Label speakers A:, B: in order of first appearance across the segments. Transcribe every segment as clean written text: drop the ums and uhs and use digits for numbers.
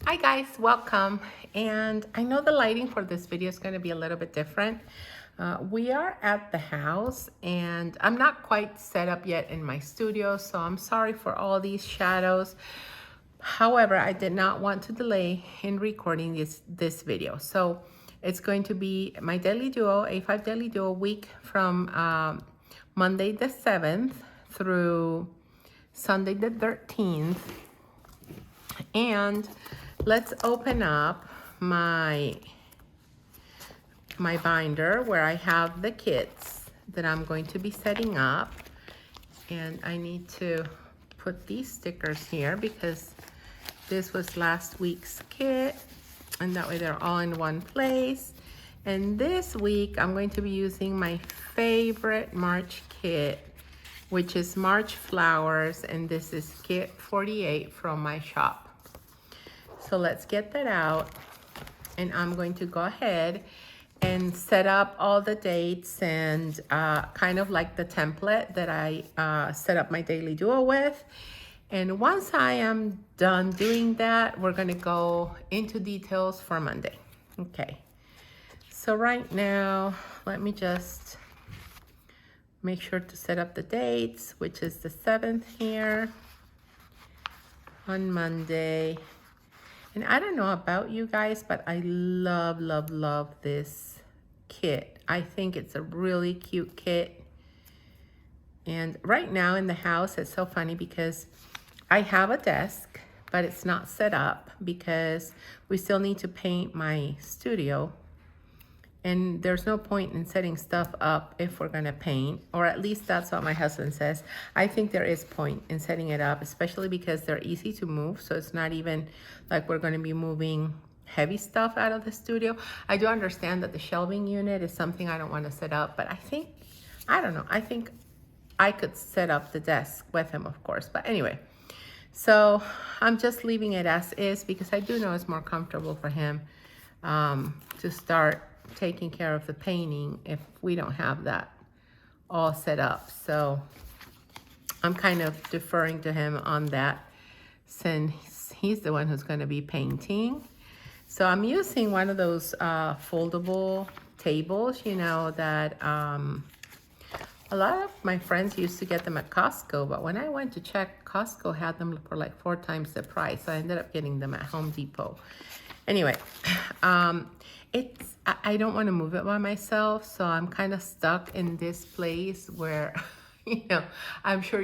A: Hi guys, welcome. And I know the lighting for this video is going to be a little bit different. We are at the house and I'm not quite set up yet in my studio, so I'm sorry for all these shadows. However, I did not want to delay in recording this video. So it's going to be my Daily Duo, A5 Daily Duo week from Monday the 7th through Sunday the 13th. And let's open up my binder where I have the kits that I'm going to be setting up. And I need to put these stickers here because this was last week's kit, and that way they're all in one place. And this week I'm going to be using my favorite March kit, which is March Flowers, and this is kit 48 from my shop. So let's get that out, and I'm going to go ahead and set up all the dates and kind of like the template that I set up my Daily Duo with. And once I am done doing that, we're gonna go into details for Monday. Okay, so right now, let me just make sure to set up the dates, which is the 7th here on Monday. And I don't know about you guys, but I love, love, love this kit. I think it's a really cute kit. And right now in the house, it's so funny because I have a desk, but it's not set up because we still need to paint my studio. And there's no point in setting stuff up if we're gonna paint, or at least that's what my husband says. I think there is point in setting it up, especially because they're easy to move. So it's not even like we're gonna be moving heavy stuff out of the studio. I do understand that the shelving unit is something I don't wanna set up, but I don't know, I think I could set up the desk with him, of course. But anyway, so I'm just leaving it as is because I do know it's more comfortable for him to start taking care of the painting if we don't have that all set up. So I'm kind of deferring to him on that since he's the one who's going to be painting. So I'm using one of those foldable tables, you know, that a lot of my friends used to get them at Costco, but when I went to check, Costco had them for like 4 times the price. So I ended up getting them at Home Depot. Anyway, I don't want to move it by myself, so I'm kind of stuck in this place where, you know, I'm sure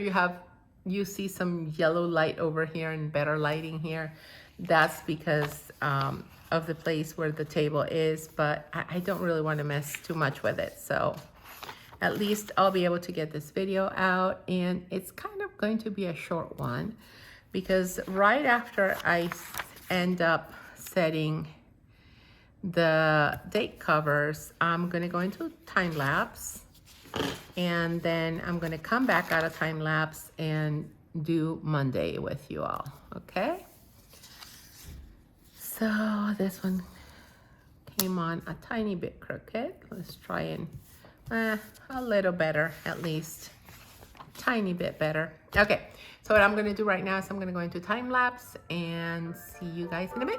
A: you see some yellow light over here and better lighting here. That's because of the place where the table is, but I don't really want to mess too much with it. So at least I'll be able to get this video out, and it's kind of going to be a short one because right after I end up setting the date covers, I'm gonna go into time lapse, and then I'm gonna come back out of time lapse and do Monday with you all, okay? So this one came on a tiny bit crooked. Let's try and a little better, at least tiny bit better. Okay, so what I'm gonna do right now is I'm gonna go into time lapse and see you guys in a bit.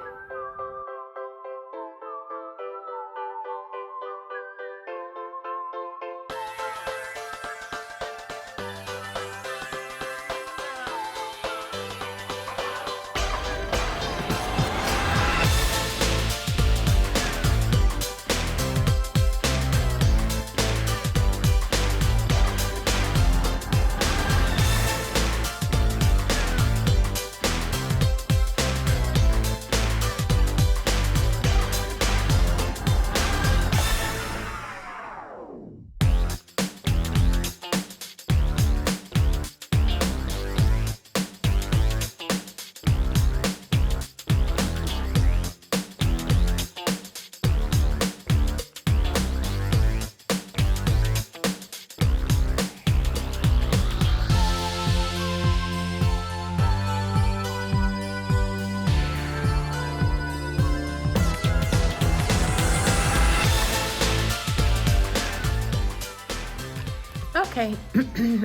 A: Okay,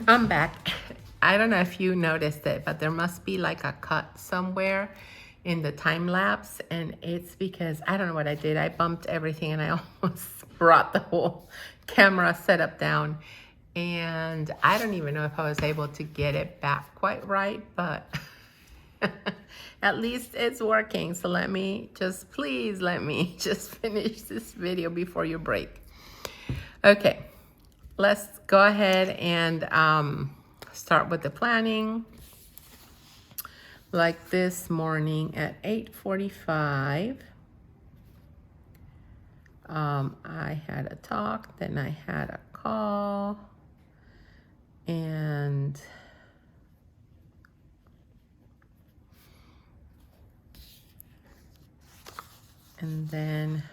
A: I'm back. I don't know if you noticed it, but there must be like a cut somewhere in the time lapse, and it's because I don't know what I did. I bumped everything and I almost brought the whole camera setup down, and I don't even know if I was able to get it back quite right, but at least it's working. So please let me just finish this video before you break. Okay, let's go ahead and start with the planning. Like this morning at 8:45, I had a talk, then I had a call, and then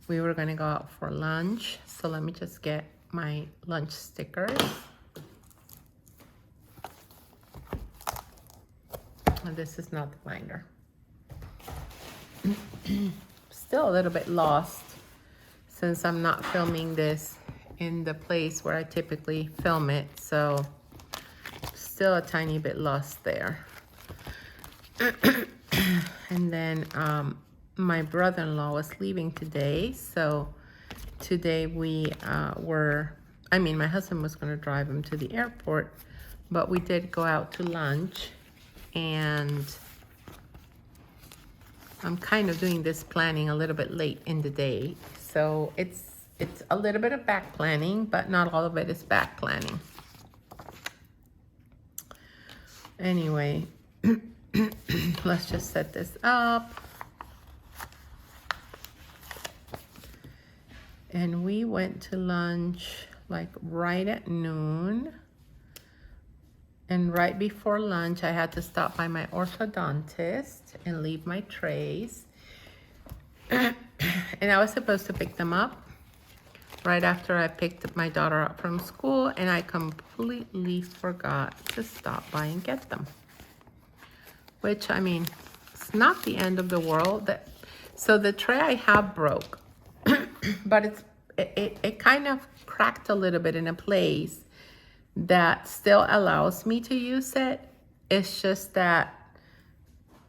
A: we were gonna go out for lunch. So let me just get my lunch stickers. And this is not the binder. Still a little bit lost since I'm not filming this in the place where I typically film it. So still a tiny bit lost there. And then my brother-in-law was leaving today. So today my husband was going to drive him to the airport, but we did go out to lunch. And I'm kind of doing this planning a little bit late in the day. So it's a little bit of back planning, but not all of it is back planning. Anyway, let's just set this up. And we went to lunch like right at noon. And right before lunch, I had to stop by my orthodontist and leave my trays. And I was supposed to pick them up right after I picked my daughter up from school, and I completely forgot to stop by and get them. Which, I mean, it's not the end of the world. So the tray I have broke, but it kind of cracked a little bit in a place that still allows me to use it. It's just that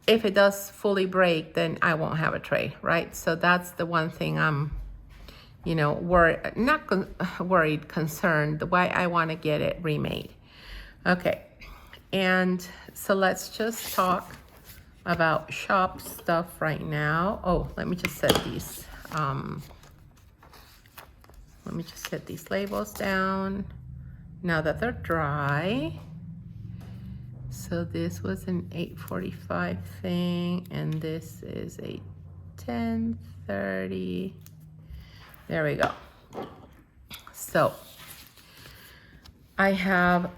A: if it does fully break, then I won't have a tray, right? So that's the one thing I'm, concerned, the way I want to get it remade. Okay, and so let's just talk about shop stuff right now. Oh, let me just set these, labels down now that they're dry. So this was an 8:45 thing, and this is a 10:30. There we go. So I have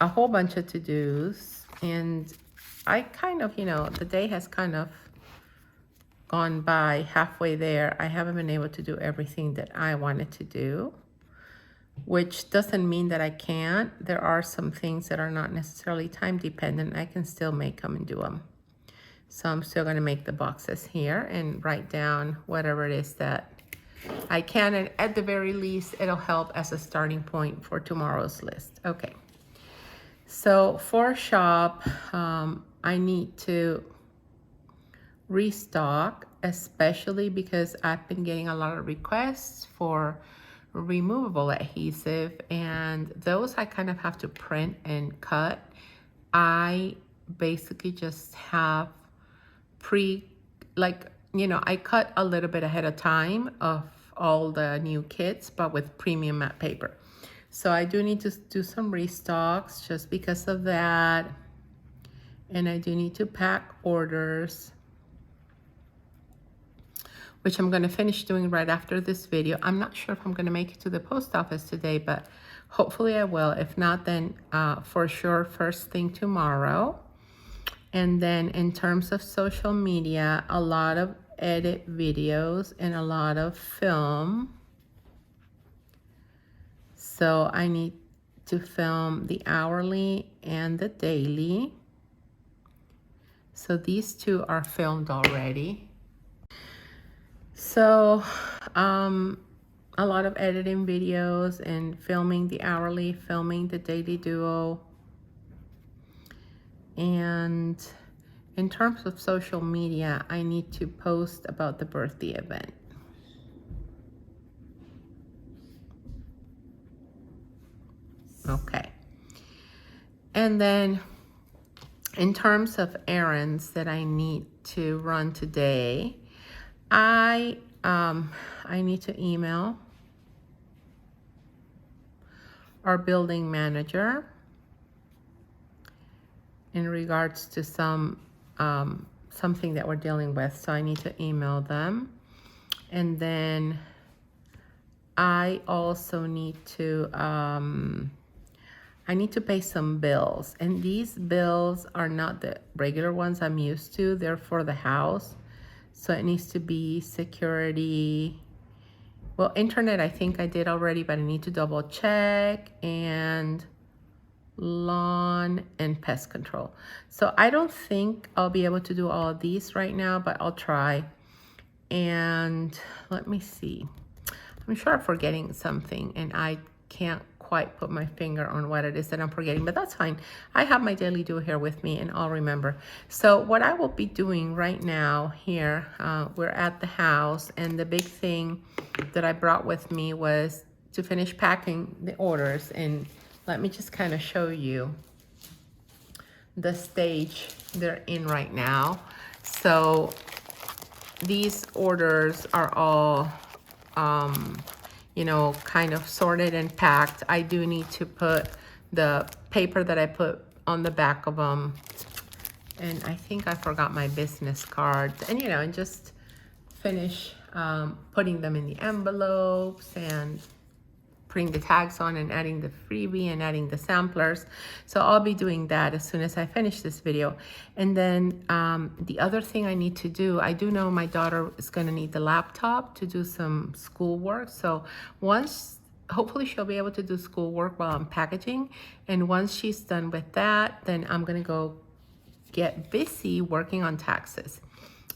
A: a whole bunch of to-dos, and I kind of, the day has kind of gone by halfway there. I haven't been able to do everything that I wanted to do, which doesn't mean that I can't. There are some things that are not necessarily time dependent. I can still make them and do them. So I'm still gonna make the boxes here and write down whatever it is that I can, and at the very least, it'll help as a starting point for tomorrow's list. Okay, so for shop, I need to restock, especially because I've been getting a lot of requests for removable adhesive, and those I kind of have to print and cut. I basically just have I cut a little bit ahead of time of all the new kits, but with premium matte paper. So I do need to do some restocks just because of that. And I do need to pack orders, which I'm going to finish doing right after this video. I'm not sure if I'm going to make it to the post office today, but hopefully I will. If not, then for sure first thing tomorrow. And then in terms of social media, a lot of edit videos and a lot of film. So I need to film the hourly and the daily. So these two are filmed already. So a lot of editing videos and filming the hourly, filming the daily duo. And In terms of social media, I need to post about the birthday event. Okay. And then in terms of errands that I need to run today, I need to email our building manager in regards to something that we're dealing with. So I need to email them. And then I also need to I need to pay some bills, and these bills are not the regular ones I'm used to. They're for the house. So it needs to be security. Well, internet I think I did already, but I need to double check, and lawn and pest control. So I don't think I'll be able to do all of these right now, but I'll try. And let me see. I'm sure I'm forgetting something, and I can't quite put my finger on what it is that I'm forgetting, but that's fine. I have my daily do here with me, and I'll remember. So what I will be doing right now here, we're at the house, and the big thing that I brought with me was to finish packing the orders. And let me just kind of show you the stage they're in right now. So these orders are all you know, kind of sorted and packed. I do need to put the paper that I put on the back of them. And I think I forgot my business cards. And, you know, and just finish putting them in the envelopes and putting the tags on and adding the freebie and adding the samplers. So I'll be doing that as soon as I finish this video. And then the other thing I need to do, I do know my daughter is gonna need the laptop to do some schoolwork. So once, hopefully she'll be able to do schoolwork while I'm packaging. And once she's done with that, then I'm gonna go get busy working on taxes.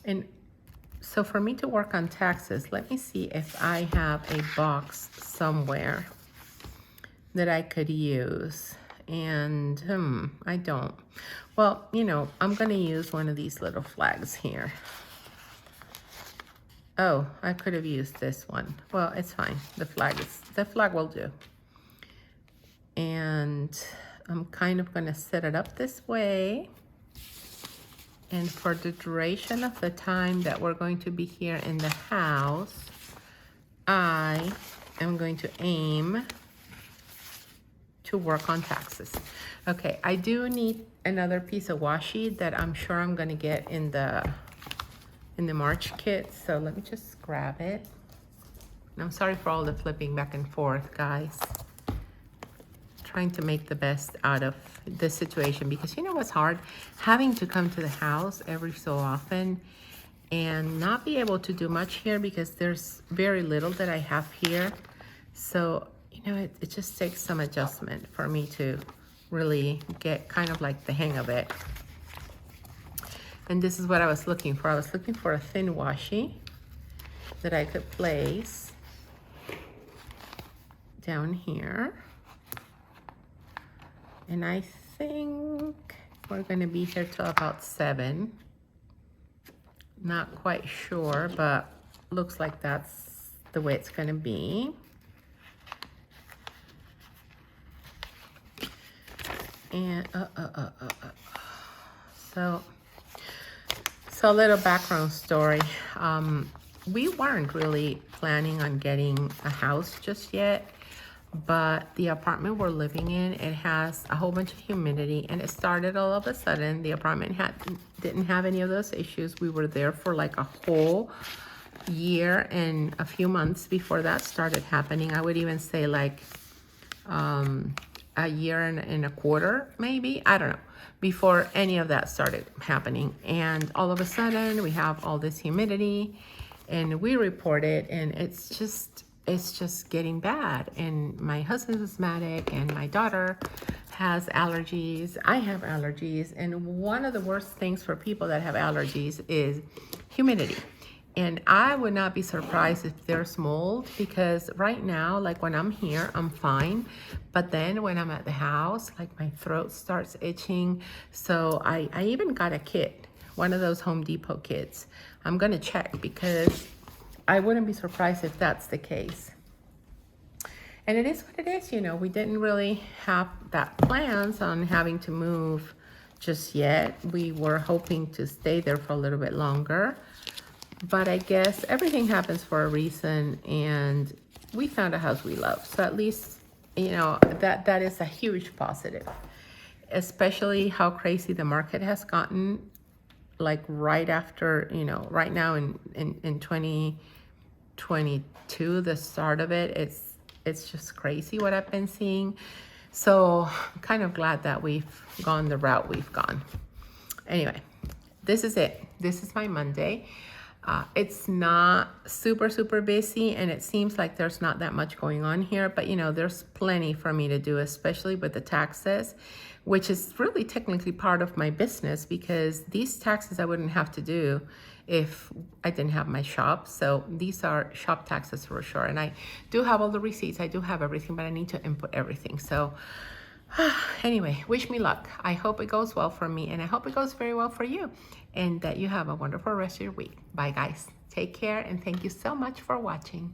A: And so for me to work on taxes, let me see if I have a box somewhere that I could use. And I don't. Well, you know, I'm gonna use one of these little flags here. Oh, I could have used this one. Well, it's fine. The flag will do. And I'm kind of gonna set it up this way. And for the duration of the time that we're going to be here in the house, I am going to aim to work on taxes. Okay, I do need another piece of washi that I'm sure I'm gonna get in the March kit. So let me just grab it. And I'm sorry for all the flipping back and forth, guys. Trying to make the best out of this situation, because you know what's hard? Having to come to the house every so often and not be able to do much here because there's very little that I have here. So, you know, it just takes some adjustment for me to really get kind of like the hang of it. And this is what I was looking for. I was looking for a thin washi that I could place down here. And I think we're gonna be here till about 7. Not quite sure, but looks like that's the way it's gonna be. And so a little background story. We weren't really planning on getting a house just yet. But the apartment we're living in, it has a whole bunch of humidity, and it started all of a sudden. The apartment didn't have any of those issues. We were there for like a whole year and a few months before that started happening. I would even say like a year and a quarter, maybe, I don't know, before any of that started happening. And all of a sudden we have all this humidity, and we report it, and it's just getting bad. And my husband's asthmatic, and my daughter has allergies. I have allergies. And one of the worst things for people that have allergies is humidity. And I would not be surprised if there's mold, because right now, like when I'm here, I'm fine. But then when I'm at the house, like my throat starts itching. So I even got a kit one of those Home Depot kits. I'm gonna check because I wouldn't be surprised if that's the case. And it is what it is, you know, we didn't really have that plans on having to move just yet. We were hoping to stay there for a little bit longer, but I guess everything happens for a reason, and we found a house we love. So at least, you know, that is a huge positive, especially how crazy the market has gotten, like right after, you know, right now in 2022, the start of it, it's just crazy what I've been seeing. So I'm kind of glad that we've gone the route we've gone. Anyway, this is it. This is my Monday. It's not super busy, and it seems like there's not that much going on here, but you know, there's plenty for me to do, especially with the taxes, which is really technically part of my business, because these taxes I wouldn't have to do if I didn't have my shop. So these are shop taxes for sure. And I do have all the receipts. I do have everything, but I need to input everything. So anyway, wish me luck. I hope it goes well for me, and I hope it goes very well for you, and that you have a wonderful rest of your week. Bye guys. Take care, and thank you so much for watching.